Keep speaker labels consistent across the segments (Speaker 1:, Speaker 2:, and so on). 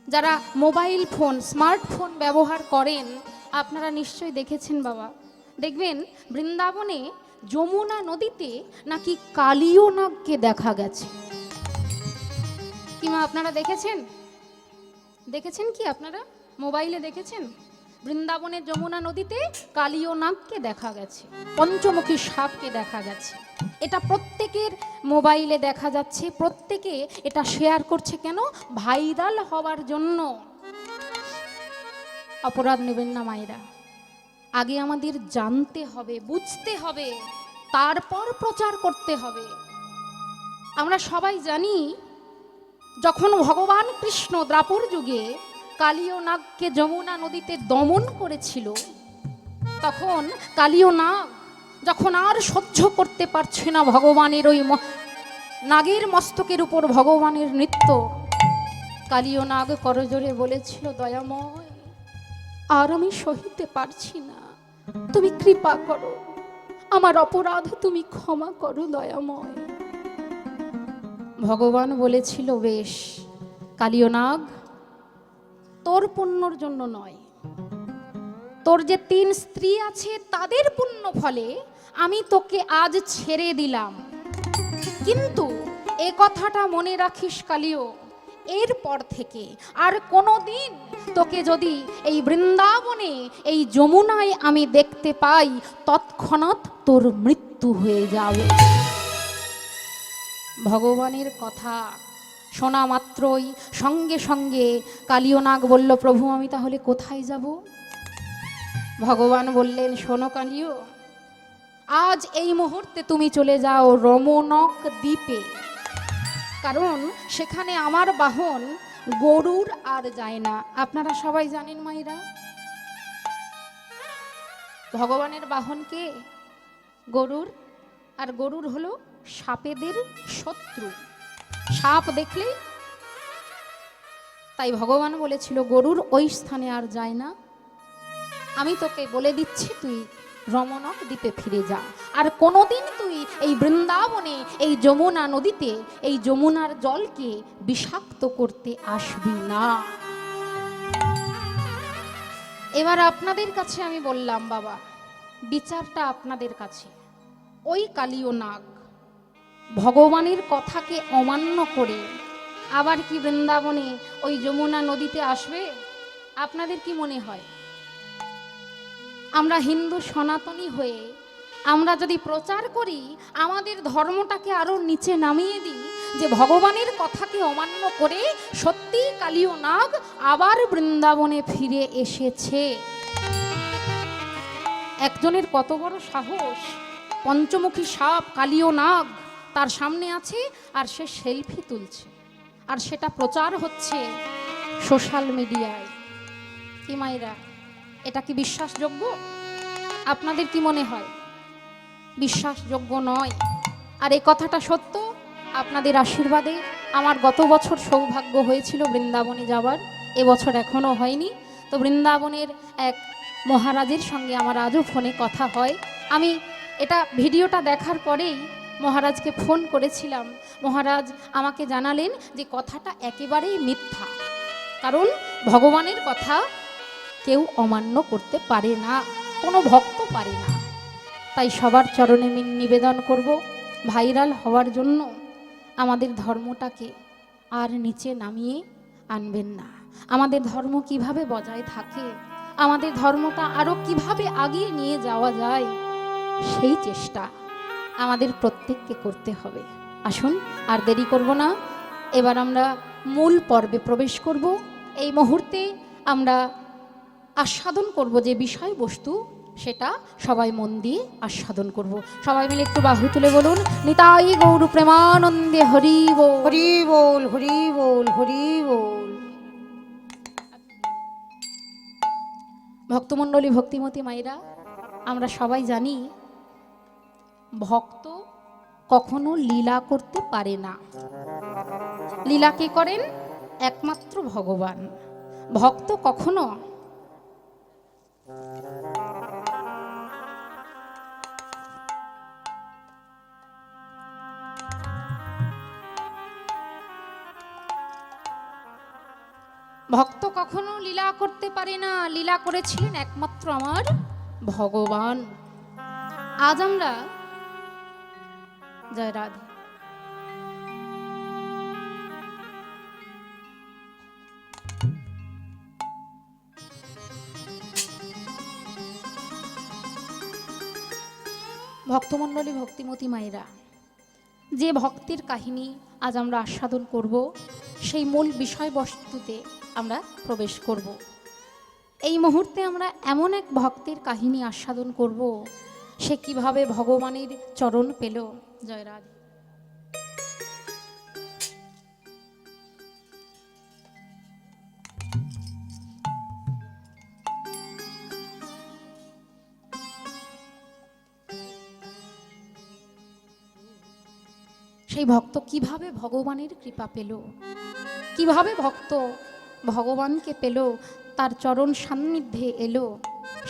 Speaker 1: যারা mobile phone smartphone ব্যবহার করেন আপনারা নিশ্চয়ই দেখেছেন বাবা, দেখবেন বৃন্দাবনে যমুনা নদীতে নাকি কালীয় নাগকে দেখা গেছে। কি মা আপনারা দেখেছেন? দেখেছেন কি আপনারা মোবাইলে দেখেছেন? বৃন্দাবনের যমুনা নদীতে কালীয় নাগকে দেখা গেছে, পঞ্চমুখী সাপকে দেখা গেছে। এটা প্রত্যেকের মোবাইলে দেখা যাচ্ছে, প্রত্যেকে এটা শেয়ার করছে। কেন? ভাইরাল হওয়ার জন্য। অপরাধ নেবেন না মায়েরা, আগে আমাদের জানতে হবে, বুঝতে হবে, তারপর প্রচার করতে হবে। আমরা সবাই জানি যখন ভগবান কৃষ্ণ দ্বাপর যুগে কালীয় নাগকে যমুনা নদীতে দমন করেছিল, তখন কালীয় নাগ যখন আর সহ্য করতে পারছে না ভগবানের ওই নাগের মস্তকের উপর ভগবানের নৃত্য, কালীয় নাগ করজোরে বলেছিল, দয়াময় আর আমি সহিতে পারছি না, তুমি কৃপা করো, আমার অপরাধ তুমি ক্ষমা করো দয়াময়। ভগবান বলেছিল, বেশ কালীয় নাগ, তোর পুণ্যর জন্য নয়, তোর যে 3 স্ত্রী আছে তাদের পুণ্য ফলে আমি তোকে আজ ছেড়ে দিলাম, কিন্তু এ কথাটা মনে রাখিস কালীয়, এরপর থেকে আর কোনোদিন তোকে যদি এই বৃন্দাবনে এই যমুনায় আমি দেখতে পাই, তৎক্ষণাৎ তোর মৃত্যু হয়ে যাবে। ভগবানের কথা শোনা মাত্রই সঙ্গে সঙ্গে কালীয় নাগ বলল, প্রভু আমি তাহলে কোথায় যাব? ভগবান বললেন, শোনো কালীয়, আজ এই মুহূর্তে তুমি চলে যাও রমণক দ্বীপে, কারণ সেখানে আমার বাহন গরুর আর যায় না। আপনারা সবাই জানেন মায়েরা, ভগবানের বাহন কে? গরুর। আর গরুর হলো সাপেদের শত্রু, সাপ দেখলেই। তাই ভগবান বলেছিল গরুর ওই স্থানে আর যায় না, আমি তোকে বলে দিচ্ছি তুই রমণক দ্বীপে ফিরে যা, আর কোনোদিন তুই এই বৃন্দাবনে এই যমুনা নদীতে এই যমুনার জলকে বিষাক্ত করতে আসবি না। এবার আপনাদের কাছে আমি বললাম, বাবা বিচারটা আপনাদের কাছে। ওই কালীয় নাগ ভগবানের কথাকে অমান্য করে আবার কি বৃন্দাবনে ওই যমুনা নদীতে আসবে? আপনাদের কি মনে হয়? আমরা হিন্দু সনাতনী হয়ে আমরা যদি প্রচার করি, আমাদের ধর্মটাকে আরো নিচে নামিয়ে দিই, যে ভগবানের কথাকে অমান্য করে সত্যি কালীয় নাগ আবার বৃন্দাবনে ফিরে এসেছে। একজনের কত বড় সাহস, পঞ্চমুখী সাপ কালীয় নাগ তার সামনে আছে আর সে সেলফি তুলছে, আর সেটা প্রচার হচ্ছে সোশ্যাল মিডিয়ায়। কি মায়েরা, এটা কি বিশ্বাসযোগ্য? আপনাদের কি মনে হয়? বিশ্বাসযোগ্য নয়। আর এই কথাটা সত্য, আপনাদের আশীর্বাদে আমার গত বছর সৌভাগ্য হয়েছিল বৃন্দাবনে যাওয়ার, এবছর এখনো হয়নি। তো বৃন্দাবনের এক মহারাজের সঙ্গে আমার আজও ফোনে কথা হয়। আমি এটা ভিডিওটা দেখার পরেই মহারাজকে ফোন করেছিলাম। মহারাজ আমাকে জানালেন যে কথাটা একেবারেই মিথ্যা, কারণ ভগবানের কথা কেউ অমান্য করতে পারে না, কোনো ভক্ত পারে না। তাই সবার চরণে নিবেদন করব, ভাইরাল হওয়ার জন্য আমাদের ধর্মটাকে আর নিচে নামিয়ে আনবেন না। আমাদের ধর্ম কিভাবে বজায় থাকে, আমাদের ধর্মটা আরও কিভাবে আগিয়ে নিয়ে যাওয়া যায়, সেই চেষ্টা আমাদের প্রত্যেককে করতে হবে। আসুন আর দেরি করব না, এবার আমরা মূল পর্বে প্রবেশ করব। এই মুহূর্তে আমরা আস্বাদন করব যে বিষয়বস্তু, সেটা সবাই মন দিয়ে আস্বাদন করব। সবাই মিলে একটু বাহু তুলে বলুন, নিতাই গৌর প্রেমানন্দে হরি বল,
Speaker 2: হরি বল, হরি বল, হরি বল।
Speaker 1: ভক্তমণ্ডলী, ভক্তিমতী মায়েরা, আমরা সবাই জানি ভক্ত কখনো লীলা করতে পারে না। লীলা কে করেন? একমাত্র ভগবান। ভক্ত কখনো ভক্ত কখনো লীলা করতে পারে না, লীলা করেছিলেন একমাত্র আমার ভগবান। আজ আমরা জয় রাধে ভক্তমণ্ডলী, ভক্তিমতী মায়েরা, যে ভক্তির কাহিনী আজ আমরা আস্বাদন করব, সেই মূল বিষয়বস্তুতে আমরা প্রবেশ করব। এই মুহূর্তে আমরা এমন এক ভক্তের কাহিনী আস্বাদন করব, সে কিভাবে ভগবানের চরণ পেল। জয় রাধে। সেই ভক্ত কিভাবে ভগবানের কৃপা পেল, কিভাবে ভক্ত ভগবানকে পেল, তার চরণ সান্নিধ্যে এলো,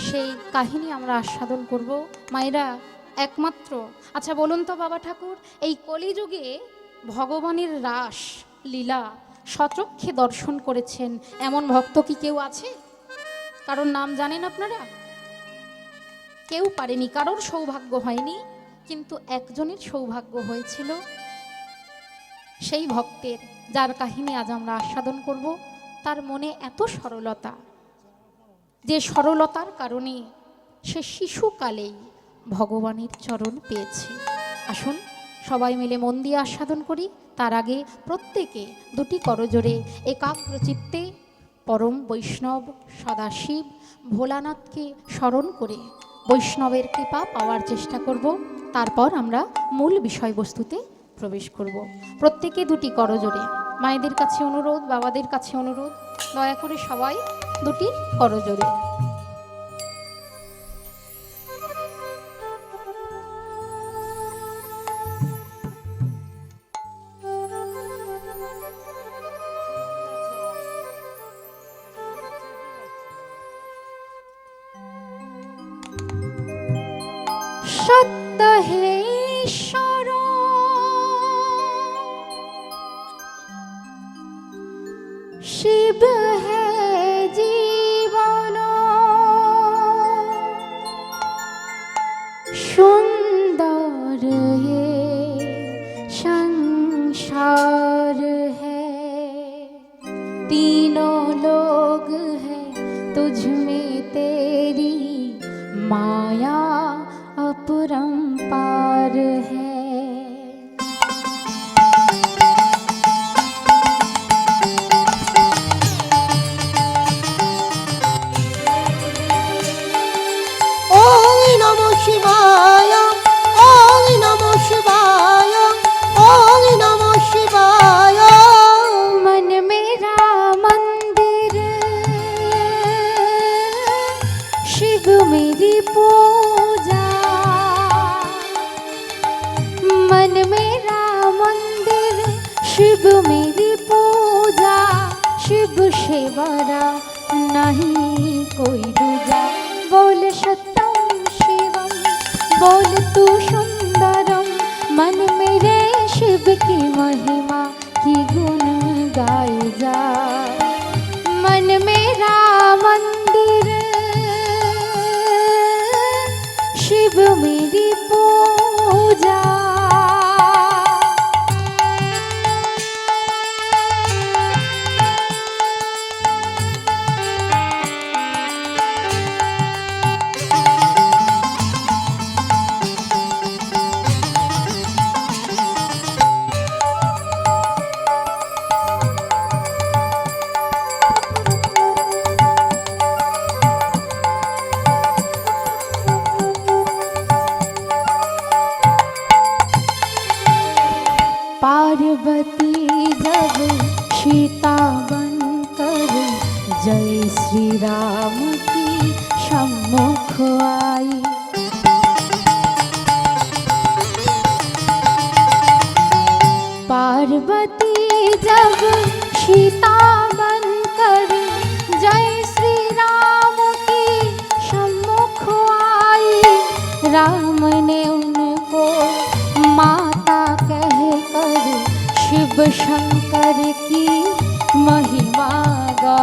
Speaker 1: সেই কাহিনী আমরা আস্বাদন করব মায়েরা। একমাত্র আচ্ছা বলুন তো বাবা ঠাকুর, এই কলিযুগে ভগবানের রাস লীলা সচক্ষে দর্শন করেছেন এমন ভক্ত কি কেউ আছে? কারোর নাম জানেন আপনারা? কেউ পারেনি, কারোর সৌভাগ্য হয়নি, কিন্তু একজনের সৌভাগ্য হয়েছিল। সেই ভক্তের যার কাহিনী আজ আমরা আস্বাদন করব, তার মনে এত সরলতা, যে সরলতার কারণে সে শিশুকালেই ভগবানের চরণ পেয়েছে। আসুন সবাই মিলে মন দিয়ে আস্বাদন করি। তার আগে প্রত্যেকে দুটি করজোড়ে একাগ্র চিত্তে পরম বৈষ্ণব সদাশিব ভোলানাথকে স্মরণ করে বৈষ্ণবের কৃপা পাওয়ার চেষ্টা করব। তারপর আমরা মূল বিষয়বস্তুতে প্রবেশ করব। প্রত্যেকে দুটি করজোড়ে, মায়েদের কাছে অনুরোধ, বাবাদের কাছে অনুরোধ, দয়া করে সবাই দুটি করজোড়ে। সত্য হে ঈশ্বর শিব হে জীবন সুন্দর হে সংসার হে तीनों लोग है तुझ में तेरी माया अपरंपार है।
Speaker 2: ওম নমঃ শিবায়, ওম নমঃ শিবায়, ওম নমঃ শিবায়।
Speaker 1: मन मेरा मंदिर शिव मेरी पूजा, मन मेरा मंदिर शिव मेरी पूजा, शिव से बड़ा नहीं कोई दूजा। बोल सत्यम शिवम, बोल तू सुंदरम, मन मेरे शिव की महिमा की गुण गाए जा। मन मेरा मंदिर शिव मेरी पूजा। पार्वती जब सीता बनकर जय श्री राम की सम्मुख आई, पार्वती जब सीता बनकर जय श्री राम की सम्मुख आई, राम ने उनको माता कहकर शिव शंकर की महिमा गा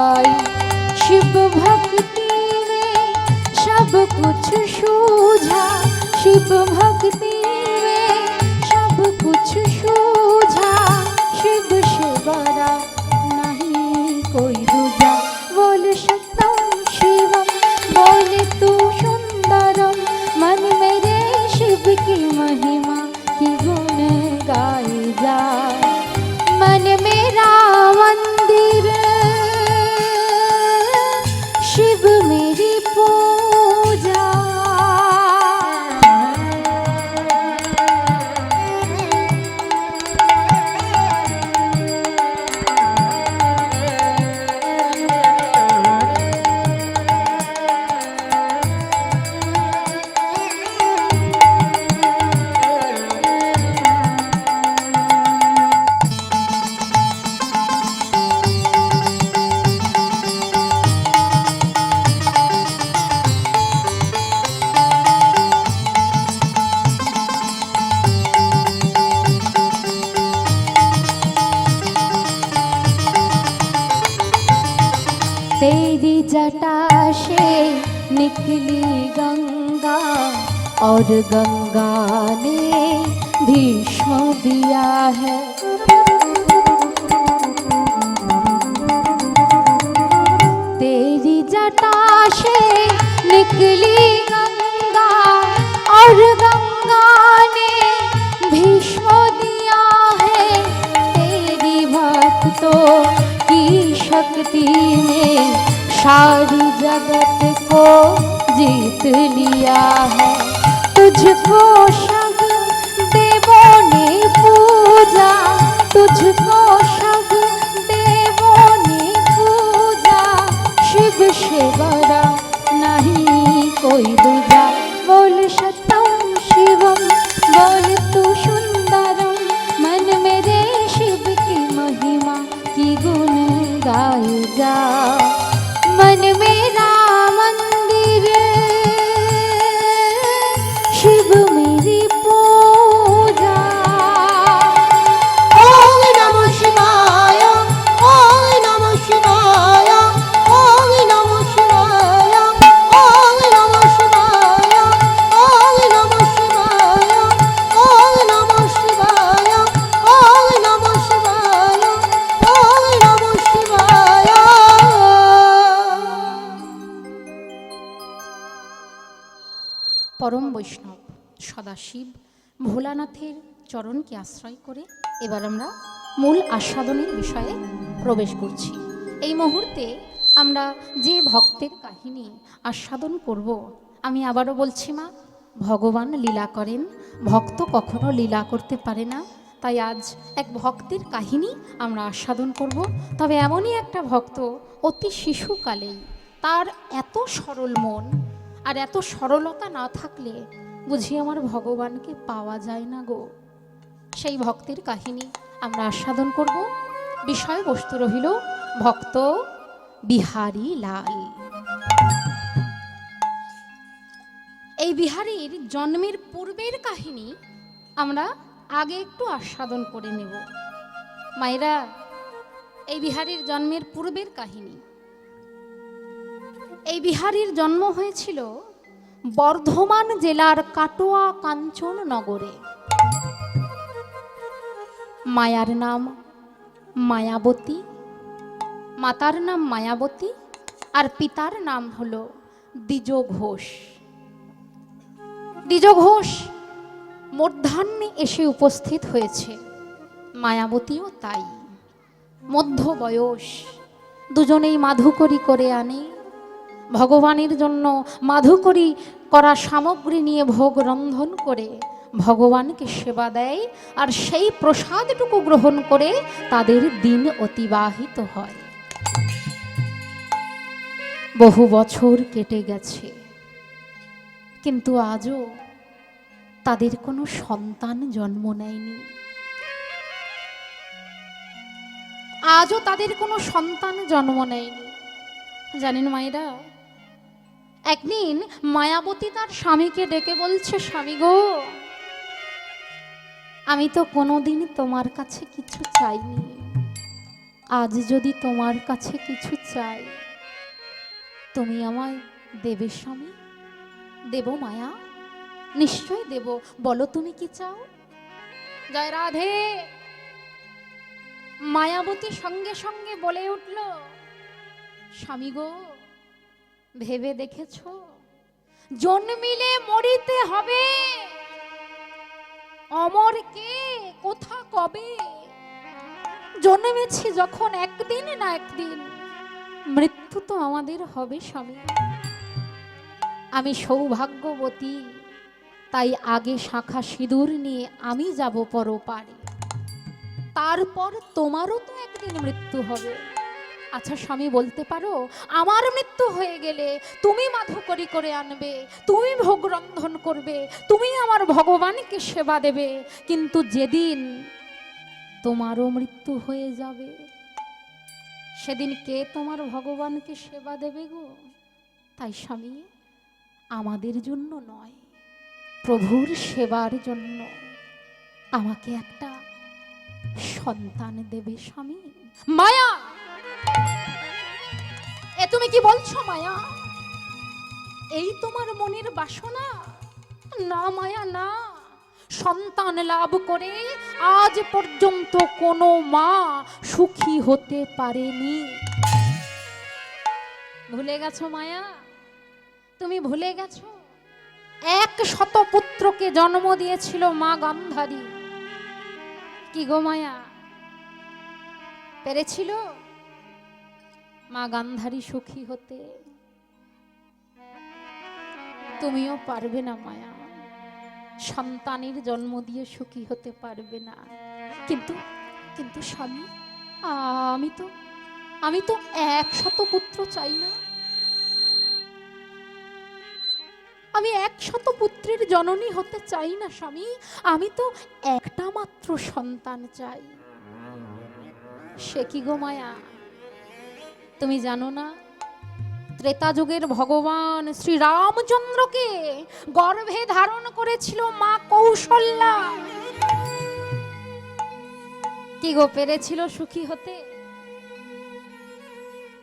Speaker 1: शिव भक्ति में सब कुछ सूझा, शिव से बड़ा नहीं कोई दूजा। बोल सत्यम शिवम, बोले तू सुंदरम, मन मेरे शिव की महिमा की गुण गाए जा। मन मेरा मंदिर, शिव मेरी पूजा। तेरी जटा से निकली गंगा और गंगा ने भीष्म दिया है। तेरी जटा से निकली गंगा और गंगा ने भीष्म दिया है। तेरी भक्तों की शक्ति ने सारी जगत को जीत लिया है। तुझको सब देवों ने पूजा, तुझको सब देवों ने पूजा, शिव से बड़ा नहीं कोई दूजा। बोल सत्यम शिवम, बोल तू सुंदरम, मन मेरे शिव की महिमा की गुण गाए जा। मन मेरा मंदिर, शिव मेरी पूजा।
Speaker 2: ओम नमः शिवाय, ओम नमः शिवाय, ओम नमः शिवाय, ओम नमः शिवाय, ओम नमः शिवाय, ओम नमः शिवाय, ओम नमः शिवाय, ओम नमः शिवाय।
Speaker 1: পরম বৈষ্ণব সদাশিব ভোলানাথের চরণকে আশ্রয় করে এবার আমরা মূল আস্বাদনের বিষয়ে প্রবেশ করছি। এই মুহূর্তে আমরা যে ভক্তের কাহিনী আস্বাদন করব, আমি আবারও বলছি মা, ভগবান লীলা করেন, ভক্ত কখনো লীলা করতে পারে না। তাই আজ এক ভক্তের কাহিনী আমরা আস্বাদন করব। তবে এমনই একটা ভক্ত, অতি শিশুকালেই তার এত সরল মন, আর এত সরলতা না থাকলে বুঝি আমার ভগবানকে পাওয়া যায় না গো। সেই ভক্তের কাহিনী আমরা আস্বাদন করব। বিষয়বস্তু রহিল ভক্ত বিহারী লাল। এই বিহারীর জন্মের পূর্বের কাহিনী আমরা আগে একটু আস্বাদন করে নেব। মায়েরা, এই বিহারীর জন্মের পূর্বের কাহিনী। এই বিহারীর জন্ম হয়েছিল বর্ধমান জেলার কাটোয়া কাঞ্চন নগরে। মায়ার নাম মায়াবতী, মাতার নাম মায়াবতী, আর পিতার নাম হলো দ্বিজ ঘোষ। দ্বিজ ঘোষ মধ্যাহ্নে এসে উপস্থিত হয়েছে, মায়াবতীও তাই। মধ্য বয়স, দুজনেই মাধুকরী করে আনে। ভগবানের জন্য মাধুকরী করা সামগ্রী নিয়ে ভোগ রন্ধন করে ভগবানকে সেবা দেয়, আর সেই প্রসাদটুকু গ্রহণ করে তাদের দিন অতিবাহিত হয়। বহু বছর কেটে গেছে, কিন্তু আজও তাদের কোনো সন্তান জন্ম নেয়নি। আজও তাদের কোনো সন্তান জন্ম নেয়নি। জানেন মায়েরা, একদিন মায়াবতী তার স্বামীকে ডেকে বলছে, স্বামী গো, আমি তো কোনোদিন তোমার কাছে কিছু চাইনি, আজ যদি তোমার কাছে কিছু চাই তুমি আমায় দেবে স্বামী? দেব মায়া? নিশ্চয় দেব, বলো তুমি কি চাও। জয় রাধে। মায়াবতী সঙ্গে সঙ্গে বলে উঠল, স্বামী গো, ভেবে দেখেছ জন্মিলে মরিতে হবে, অমর কে কোথা কবে, জন্মেছি যখন একদিন না একদিন মৃত্যু তো আমাদের হবে স্বামী। আমি সৌভাগ্যবতী, তাই আগে শাখা সিঁদুর নিয়ে আমি যাব পরপারে, তারপর তোমারও তো একদিন মৃত্যু হবে। আচ্ছা স্বামী, বলতে পারো আমার মৃত্যু হয়ে গেলে তুমি মাধুকরী করে আনবে, তুমি ভোগ রন্ধন করবে, তুমি আমার ভগবানকে সেবা দেবে, কিন্তু যেদিন তোমারও মৃত্যু হয়ে যাবে সেদিন কে তোমার ভগবানকে সেবা দেবে গো? তাই স্বামী, আমাদের জন্য নয়, প্রভুর সেবার জন্য আমাকে একটা সন্তান দেবে স্বামী। মায়া, এ তুমি কি বলছো মায়া? এই তোমার মনের বাসনা? না মায়া না, সন্তান লাভ করে আজ পর্যন্ত কোনো মা সুখী হতে পারেনি। ভুলে গেছো মায়া? তুমি ভুলে গেছো 100 পুত্রকে জন্ম দিয়েছিল মা গান্ধারী। কি গো মায়া, পেরেছিল মা গান্ধারী সুখী হতে? তুমিও পারবে না মায়া, সন্তানের জন্ম দিয়ে সুখী হতে পারবে না। কিন্তু কিন্তু স্বামী, আমি তো 100 পুত্র চাই না, আমি 100 পুত্রের জননী হতে চাই না স্বামী, আমি তো একটা মাত্র সন্তান চাই। সে কি গো মায়া, তুমি জানো না ত্রেতা যুগের ভগবান শ্রী রামচন্দ্রকে গর্ভে ধারণ করেছিল মা কৌশল্যা। কি গো, পেরেছিল সুখী হতে?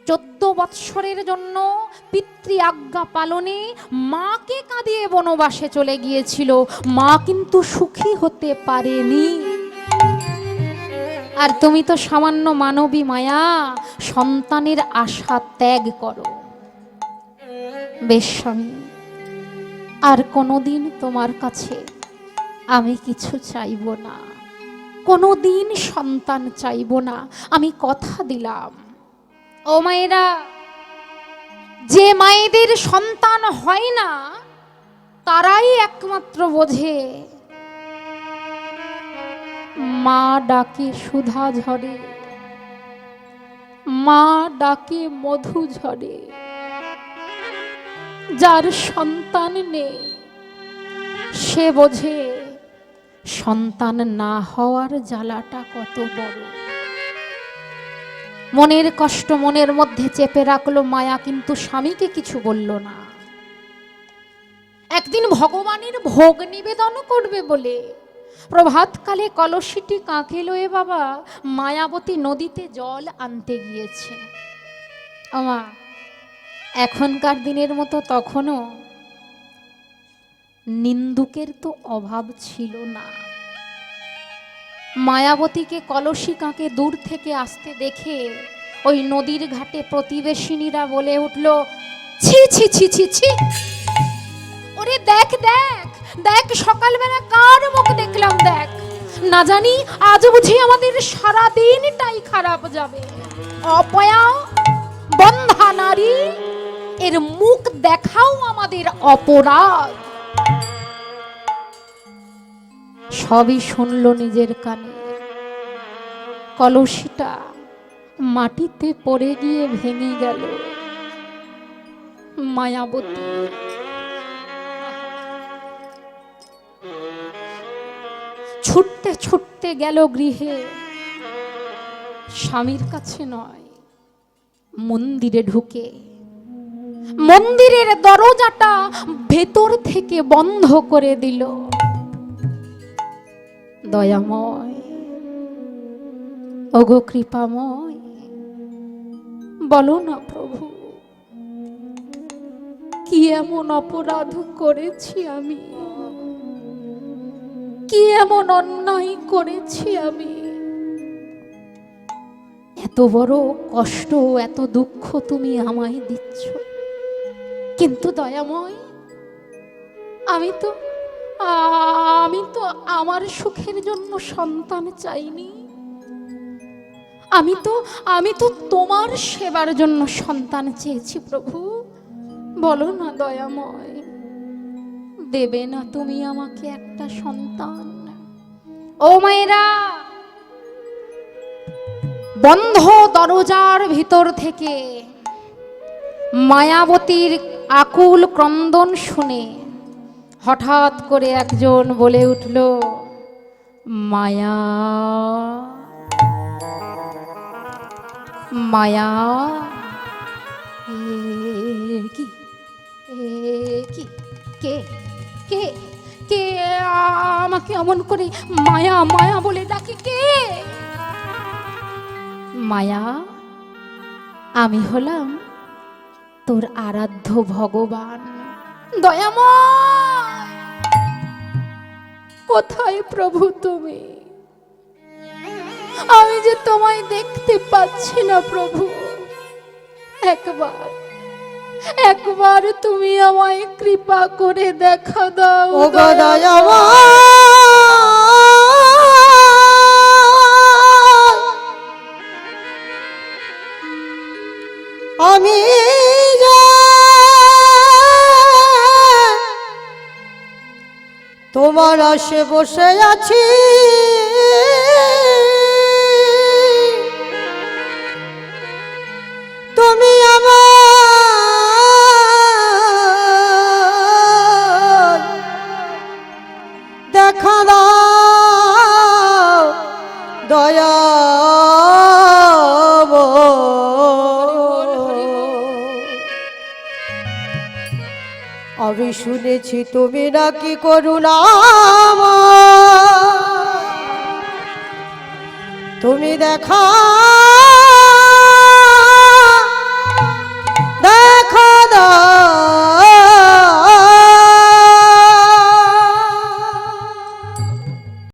Speaker 1: 14 বৎসরের জন্য পিতৃ আজ্ঞা পালনে মাকে কাঁদিয়ে বনবাসে চলে গিয়েছিল, মা কিন্তু সুখী হতে পারেনি। আর তুমি তো সামান্য মানবী মায়া, সন্তানের আশা ত্যাগ করো। বেশ স্বামী, আর কোনোদিন তোমার কাছে আমি কিছু চাইব না, কোনোদিন সন্তান চাইব না, আমি কথা দিলাম। ও মায়েরা, যে মায়েদের সন্তান হয় না তারাই একমাত্র বোঝে মা ডাকে সুধা ঝরে, মা ডাকে মধু ঝরে। যার সন্তান নেই সে বোঝে সন্তান না হওয়ার জ্বালাটা কত বড়। মনের কষ্ট মনের মধ্যে চেপে রাখলো মায়া, কিন্তু স্বামীকে কিছু বলল না। একদিন ভগবানের ভোগ নিবেদন করবে বলে প্রভাতকালে কলসিটি কাঁখে লয়ে বাবা মায়াবতী নদীতে জল আনতে গিয়েছে। আমা, এখনকার দিনের মতো তখনও নিন্দুকের তো অভাব ছিল না। মায়াবতীকে কলসি কাঁকে দূর থেকে আসতে দেখে ওই নদীর ঘাটে প্রতিবেশিনীরা বলে উঠল, ছি ছি ছি ছি ছি, ওরে দেখ দেখ দেখ, সকালবেলা কার মুখ দেখলাম দেখ, না জানি আজ বুঝি আমাদের সারা দিনটাই খারাপ যাবে। অপয়া বন্ধা নারী, এর মুখ দেখাও আমাদের অপরাধ। সবই শুনল নিজের কানে, কলসিটা মাটিতে পড়ে গিয়ে ভেঙে গেল। মায়াবতী ছুটতে ছুটতে গেল গৃহে, স্বামীর কাছে নয়, মন্দিরে ঢুকে মন্দিরের দরজাটা ভেতর থেকে বন্ধ করে দিল। দয়াময়, ওগো কৃপাময়, বলো না প্রভু, কি এমন অপরাধ করেছি আমি? কি এমন অন্যায় করেছি আমি? এত বড় কষ্ট, এত দুঃখ তুমি আমায় দিচ্ছ, কিন্তু দয়াময় আমি তো আমার সুখের জন্য সন্তান চাইনি। আমি তো তোমার সেবার জন্য সন্তান চেয়েছি প্রভু। বলো না দয়াময়, দেবে না তুমি আমাকে একটা সন্তান? ও মায়েরা, বন্ধ দরজার ভিতর থেকে মায়াবতীর আকুল ক্রন্দন শুনে হঠাৎ করে একজন বলে উঠল, মায়া, মায়া। কি কি কে কে কে আমাকে অমন করে মায়া মায়া বলে ডাকে? কে? মায়া, আমি হলাম তোর আরাধ্য ভগবান। দয়াময়, কোথায় প্রভু তুমি? আমি যে তোমায় দেখতে পাচ্ছি না প্রভু। একবার তুমি আমায় কৃপা করে দেখা দাও।
Speaker 2: ও গো দয়াময়, আমি যে তোমার আশে বসে আছি, তুমি আমার দেখা দাও দয়া। আমি শুনেছি তুমি নাকি করুণাময়, তুমি দেখা